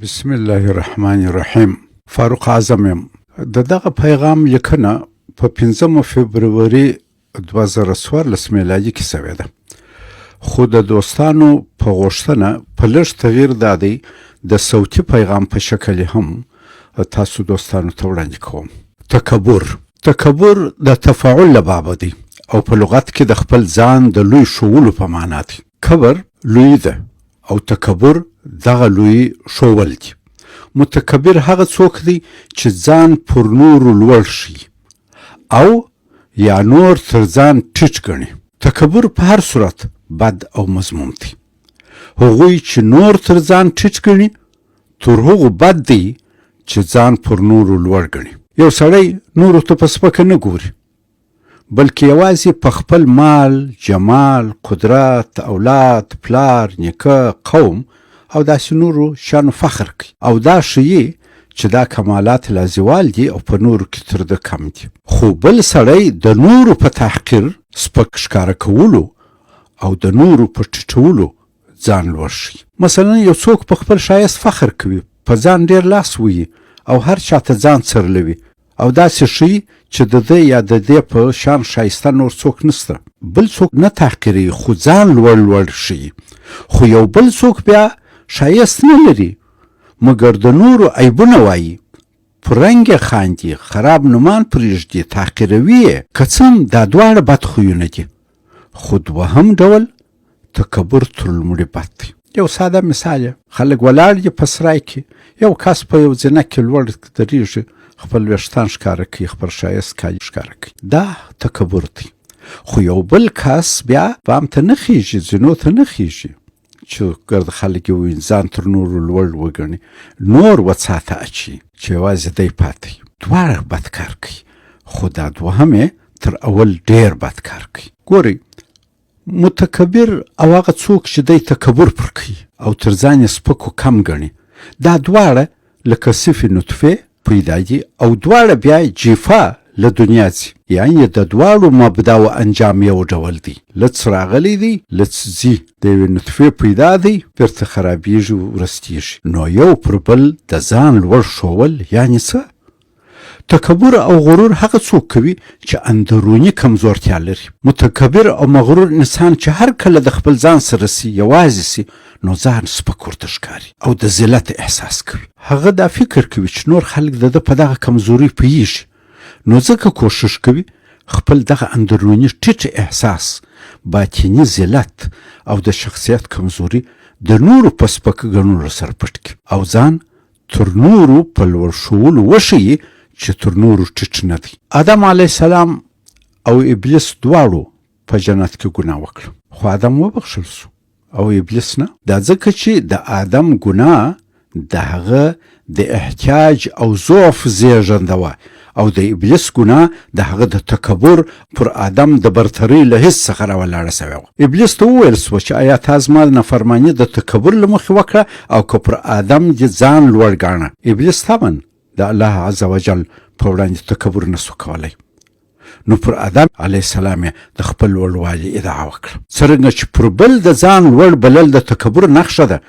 بسم الله الرحمن الرحیم. فاروق اعظم یم. دغه پیغام لیکنه په 15 فبرवरी 2014 میلادي کې شوې ده. خو د دوستانو په غوښتنه په لږ تغییر دادی د صوتي پیغام په شکل هم تاسو دوستانو ته وړاندې کوم. تکبر د تفاعل لبابه دی او په لغت کې د خپل ځان د لوی شوولو په معنا دی. کبر لوی ده او تکبر دغه لوی شوول دی. متکبر هغه څوک دی چې ځان پر نورو لوړ شي او یا نور تر ځان ټیټ ګڼي. تکبر په هر صورت بد او مذموم دی. هغوی چې نور تر ځان ټیټ ګڼي تر هغو بد دی چې ځان پر نورو لوړ ګڼي. یو سړی نورو ته په سپکه نه ګوري بلکې یوازې په خپل مال، جمال، قدرت، اولاد، پلار، نیکه، قوم او داسې نورو شانو فخر کوي او دا ښیي چې دا کمالات لازوال دي او په نورو کې تر ده کم دي. خو بل سړی د نورو په تحقیر، سپک ښکاره کولو او د نورو په ټیټولو ځان لوړ شي. مثلا یو څوک په خپل ښایست فخر کوي، په ځان ډېر لاس وهي او هر چاته ځان څرلوي او داسې ښیي چې د ده یا د دې په شان ښایسته نور څوک نسته. بل څوک نه تحقیروي خو ځان لوړ ښیي. خو یو بل څوک بیا ښایست نه لري مګر د نورو عیبونه وایي، په رنګ یې خاندي، خراب نومان پرېږدي، تحقیروي یې. که څه هم دا دواړه بد خویونه دي خو دوهم ډول تکبر تر لومړي بد دی. یو ساده مثال یې، خلک ولاړ دي په سرای کې، یو کس په یو زینه کې لوړ درېږي، خپل ویښتان ښکاره کوي، خپل ښایست کالي ښکاره کوي. دا تکبر دی. خو یو بل کس بیا بام ته نه خیږي، زینو ته نه خیږي چې ګرد خلک یې وویني، ځان تر نورو لوړ وګڼي، نور وڅاته اچي چې یوازې دی پاتې. دواړه بد کار کوي خو دا دوهم یې تر اول ډېر بد کار کوي. ګورئ، متکبر او هغه څوک چې دی تکبر پر کوي او تر ځان یې سپک و کم ګڼي، دا دواړه لکه صفې نطفې پیدا دي او دواړه بیا جیفا له دنیا ځي. یعنې د دواړو مبدا و انجام یو ډول دی. لڅ راغلی دی، لڅ ځي. د یوې نطفې پیدا دی، بیرته خرابېږي، ورستېږي. نو یو پر بل د ځان لوړ ښوول یعنې څه؟ تکبر او غرور هغه څوک کوي چې اندروني کمزورتیا لري. متکبر او مغرور انسان چې هر کله د خپل ځان سره سي، یوازې سي، نو ځان سپک ورته ښکاري او د ذلت احساس کوي. هغه دا فکر کوي چې نور خلک د ده په دغه کمزوري پوهېږي، نو ځکه کوښښ کوي خپل دغه اندروني ټیټ احساس، باطني ذلت او د شخصیت کمزوري د نورو په سپک ګڼلو سره پټ کړي او ځان تر نورو په لوړ ښوولو وښیي چې تر نورو ټیټ نه دی. آدم علیه السلام او ابلیس دواړو په جنت کې ګناه وکړه خو آدم وبخښل سو او ابلیس نه. دا ځکه چې د آدم ګناه د هغه د احتیاج او ضعف زیږنده وه او د ابلیس ګناه د هغه د تکبر پر آدم د برترۍ له حس څخه راولاړه سوې وه. ابلیس ته وویل سوه چې آیا تا زما نافرماني د تکبر له مخې وکړه او که پر آدم دې ځان لوړ ګاڼه. ابلیس طبعا د الله عز وجل په وړاندې تکبر نسو کولی، نو پر آدم علیه السلام د خپل لوړوالي ادعا وکړه. څرنګه چې پر بل د ځان لوړ بلل د تکبر نښه ده،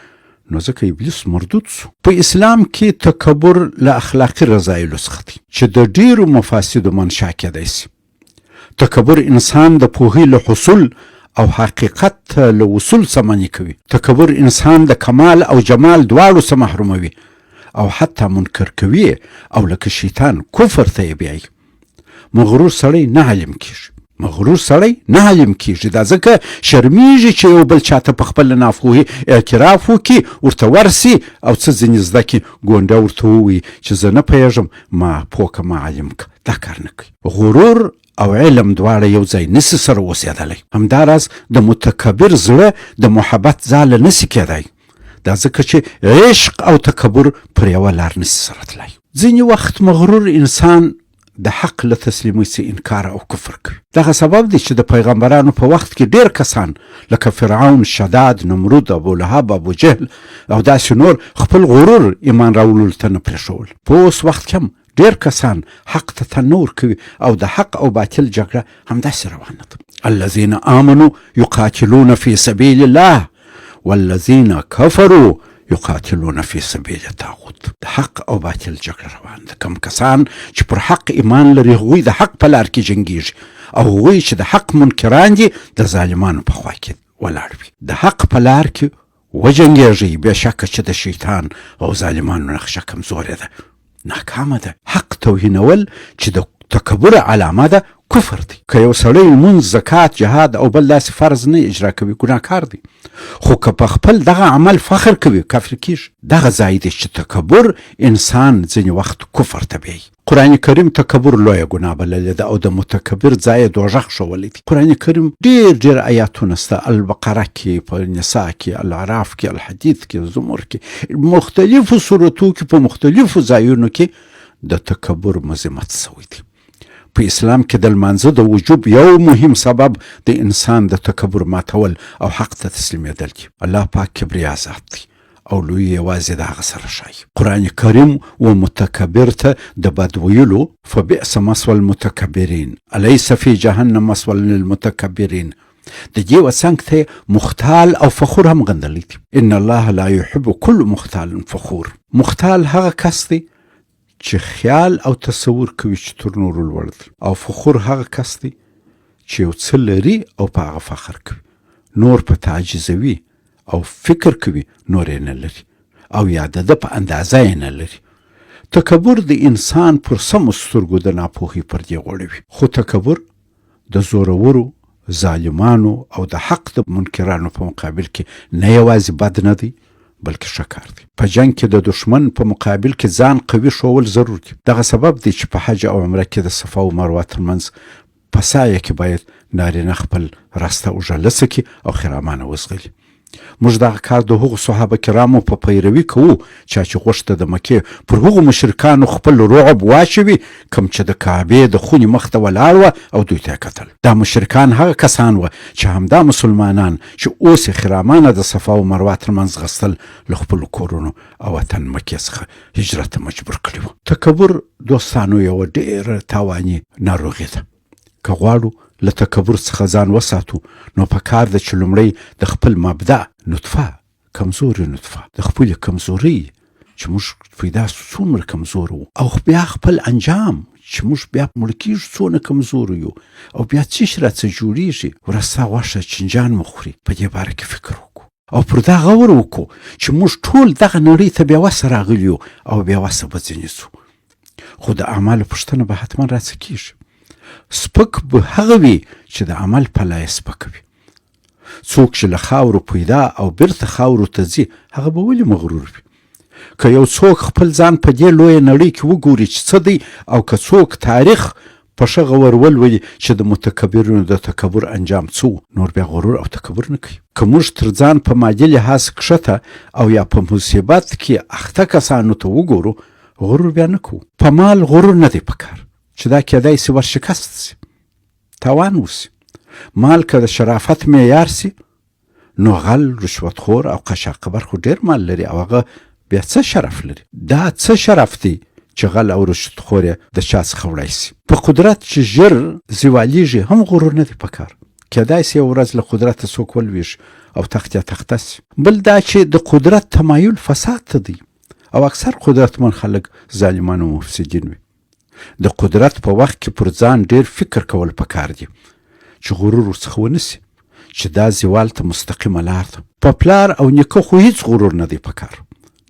نو ځکه ابلیس مردود سو. په اسلام کې تکبر له اخلاقي رذایلو څخه دی چې د ډیرو مفاسدو منشا کېدی سي. تکبر انسان د پوهې له حصول او حقیقت له وصول څخه منع کوي. تکبر انسان د کمال او جمال دواړو څخه محروموي او حتی منکر کوي او لکه شیطان کفر ته یې بیایي. مغرور سړی نه علم کیږي. دا ځکه شرمیږي چې یو بل چاته په خپل ناپوهي اعتراف وکړي، ورته ورسي او څه ځینې زده کړي، ګونډه ورته ووایي چې زه نه پوهېږم، ما پوه که، ما علم که. دا کار نه کوي. غرور او علم دواړه یو ځای نسي سره اوسېدلی. همداراز د متکبر زړه د محبت ځاله نسي کېدی. دا ځکه چې عشق او تکبر پر یوه لار نسي سره تللی. ځینې وخت مغرور انسان د حق له تسلیمۍ څخه انکار او کفر کوي. دغه سبب دی چې د پیغمبرانو په وخت کې ډېر کسان لکه فرعون، شداد، نمرود، ابولهب، ابوجهل او داسې نور خپل غرور ایمان راوړلو ته نه پرېښول. په اوس وخت کې هم ډېر کسان حق ته تن نه ورکوي او د حق او باطل جګړه همداسې روانه ده. الذین آمنوا یقاتلون فی سبیل الله والذین کفروا یقاتلون فی سبیل الطاغوت. د حق او باطل جګړه روان ده. کوم کسان چې پر حق ایمان لري هغوی د حق په لار کې جنګیږي، او هغوی چې د حق منکران دي د ظالمانو په خوا کې ولاړ وي. د حق په لار کې وجنګیږي، بېشکه چې د شیطان او ظالمانو نقشه کمزورې ده، ناکامه ده. حق توهینول چې د تکبر علامه ده کفر دی. که یو سړی لمونځ، زکات، جهاد او بل داسې فرض نه اجرا کوي ګناهکار دی، خو که په خپل دغه عمل فخر کوي کافر کیږي. دغه ځای دی چې تکبر انسان ځینې وخت کفر ته بیایي. قرآن کریم تکبر لویه ګناه بللې ده او د متکبر ځای دوزخ ښوولی دی. قرآن کریم ډېر آیاتونه سته، البقره کې، په نساء کې، الاعراف کې، الحدید کې، زمر کې، مختلفو صورتو کې، په مختلفو ځایونو کې د تکبر مذمت سوی دی. په اسلام کې د لمانځه د وجوب یو مهم سبب د انسان د تکبر ماتول او حق ته تسلیمېدل دي. الله پاک کبریا ذات دی او لوی یوازې د هغه سره ښایي. قرآن کریم و متکبر ته د بد ویلو فبئس مثوى المتکبرین الیس فی جهنم مثوى للمتکبرین، د دې وڅنګ ته مختال او فخور هم غندلی دي. ان الله لا يحب كل مختال فخور. مختال هغه کس دی چې خیال او تصور کوي چې تر نورو لوړ دی، او فخور هغه کس دی چې یو څه لري او په هغه فخر کوي، نور په تعجزوي او فکر کوي نور یې نه لري، او یا د ده په اندازه یې نه لري. تکبر د انسان پر سمو سترګو د ناپوهۍ پردې غوړوي. خو تکبر د زورورو، ظالمانو او د حق د منکرانو په مقابل کې نه یوازې بد نه دی بلکې ښه کار دی. په جنگ کې د دشمن په مقابل کې ځان قوي ښوول ضرور دي. دغه سبب دی چې په حج او عمره کې د صفا او مروه ترمنځ په سایه کې باید نارینه خپل راسته اوږه لڅه کړي او خرامانه وزغلي. موږ دغه کار د هغو صحابه کرامو په پیروي کوو چا چې غوښته د مکې پر هغو مشرکانو خپل رعب واچوي کوم چې د کعبې د خونې مخ ته ولاړ وه او دوی ته یې کتل. دا مشرکان هغه کسان وه چې همدا مسلمانان چې اوس یې خرامانه د صفا او مروه ترمنځ غستل له خپلو کورونو او وطن مکې څخه هجرت ته مجبور کړي وو. تکبر دوستانو یوه ډېره تاواني ناروغي ده. که غواړو له تکبر څخه ځان وساتو نو په کار ده چې لومړی د خپل مبدع نطفه، کمزوري نطفه، د خپلې کمزورۍ چې موږ پیدا څومره کمزور وو، او بیا خپل انجام چې موږ بیا مړه کېږو څونه کمزور یو، او بیا څه شي راڅه جوړېږي، ورسته غوښه چینجان مو خوري. په دې باره کې فکر وکړو او پر دا غور وکړو چې موږ ټول دغه نړۍ ته بې وسه راغلي یو او بې وسه به ځینې ځو. خو د اعمالو پوښتنه به حتما راڅه کېږي. سپک به هغه وي چې د عمل پله یې سپکه وي. څوک چې له خاورو پیدا او بیرته خاورو ته ځي هغه به ولې مغرور وي؟ که یو څوک خپل ځان په دې لویه نړۍ کې وګوري چې څه دی، او که څوک تاریخ په ښه غور ولولي چې د متکبرینو د تکبر انجام څه و، نور بیا غرور او تکبر نه کوي. که موږ تر ځان په مادي لحاظ کښته او یا په مصیبت کې اخته کسانو ته وګورو، غرور بیا نه کوو. په مال غرور نه دی پکار چې دا کېدای سي ورشکست سي، تاوان وسي. مال که د شرافت معیار سي نو غل، رشوتخور او قشاقبر خو ډېر مال لري او هغه بیا څه شرف لري؟ دا څه شرف دی چې غل او رشوتخور یې د چا څخه وړی سي؟ په قدرت چې ژر زیوالیږي هم غرور نه دی پکار. کېدای سي یو ورځ له قدرته څوک ولویږي او تخت یا تخته سي. بل دا چې د قدرت تمایل فساد ته دی، او اکثر قدرتمن خلک ظالمان او مفسدین وي. د قدرت په وخت کې پر ځان ډېر فکر کول پکار دي چې غرور ورڅخه ونسي چې دا زوال ته مستقیمه لار ده. په پلار او نیکه خو هیڅ غرور نه دی پکار.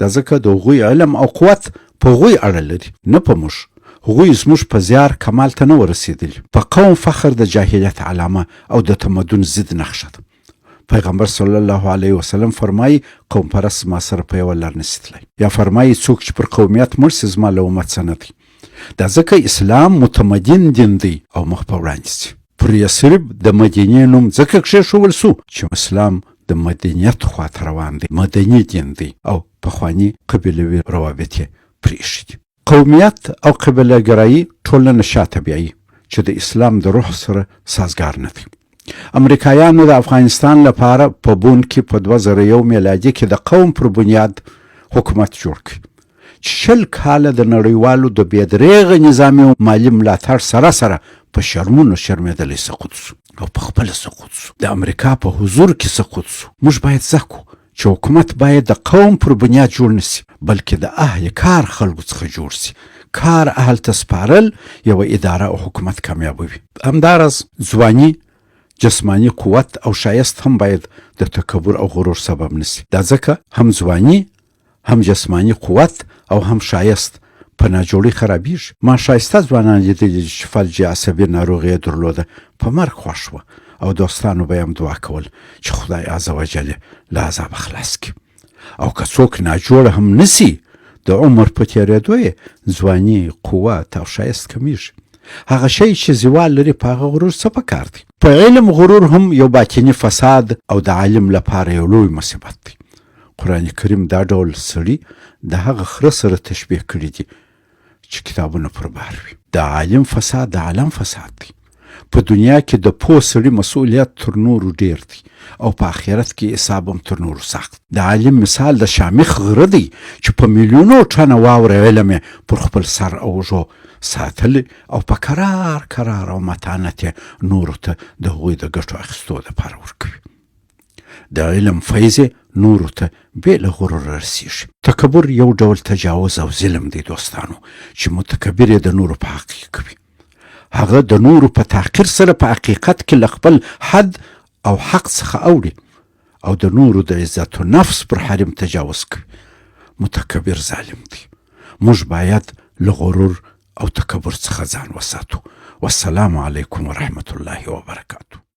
دا ځکه د هغوی علم او قوت په هغوی اړه لري، نه په موږ. هغوی زموږ په زیار کمال ته نه ورسېدلي. په قوم فخر د جاهلیت علامه او د تمدن ضد نښه ده. پیغمبر صلی الله علیه وسلم فرمایي قوم پرست ما سره په یوه لار نسي تللی. یا فرمایي څوک چې پر قومیت مړ سي زما له امت څه نه دی. دا ځکه اسلام متمدن دین دی او مخ په وړاندې سي. پر یثرب د مدینې نوم ځکه کښېښول سو چې اسلام د مدنیت خواته روان دی، مدني دین دی او پخواني قبیلوي روابط یې پرېښي دي. قومیت او قبیله ګرایي ټولنه شاته بیایي چې د اسلام د روح سره سازګار نه دی. امریکایانو د افغانستان لپاره په بون کې په 2001 میلادي کې د قوم پر بنیاد حکومت جوړ کړ چې 20 کاله د نړیوالو د بېدریغه نظامي او مالي ملاتړ سره سره په شرمونو شرمېدلی سقوط سو او په خپله سقوط سو. د امریکا په حضور کې سقوط سو. موږ باید زده کړو چې حکومت باید د قوم پر بنیاد جوړ نسی، بلکې د اهل کار خلکو څخه جوړ سي. کار اهل ته سپارل یوه اداره او حکومت کامیابوي. همداراز ځواني، جسمانی قوت او شایست هم باید د تکبر او غرور سبب نسی. دا ځکه هم ځواني، هم جسمانی قوت او هم شایست په ناجوړي خرابیږي. ما شایسته ځوانان لیدلي چې فلج عصبي ناروغي یې درلوده، په مرګ خوښ وه او دوستانو به یې هم دعا کول چې خدای عز وجل له عذابه خلاص کړي. او که څوک ناجوړه هم نسی، د عمر په تېرېدو یې ځواني، قوت او شایست کمیږي. هغه شی چې زوال لري په هغه غرور څه پکار دی؟ په علم غرور هم یو باطني فساد او د عالم لپاره یو لوی مصیبت دی. قرآن کریم دا ډول سړي د هغه خره سره تشبیه کړي دي چې کتابونه پر بار وي. د عالم فساد د عالم فساد دی. په دنیا کې د پوه سړي مسؤلیت تر نورو ډیر دی او په آخرت کې حساب هم تر نورو سخت. د عالم مثال د شامخ غره دی چې په میلیونو ټنه واوره علم یې پر خپل سر او اوږو ساتلی او په کرار او متانت یې نورو ته د هغوی د ګټو اخیستو دپاره ورکوي. د علم فیض نورو ته بې له غروره رسیږي. تکبر یو ډول تجاوز او ظلم دی دوستانو، چې متکبر یې د نورو په حق کوي. هغه د نورو په تحقیر سره په حقیقت کې له خپل حد او حق څخه اوړي او د نورو د عزت و نفس پر حریم تجاوز کوي. متکبر ظالم دی. موږ باید له غرور او تکبر څخه ځان وساتو. والسلام علیکم ورحمة الله وبرکاته.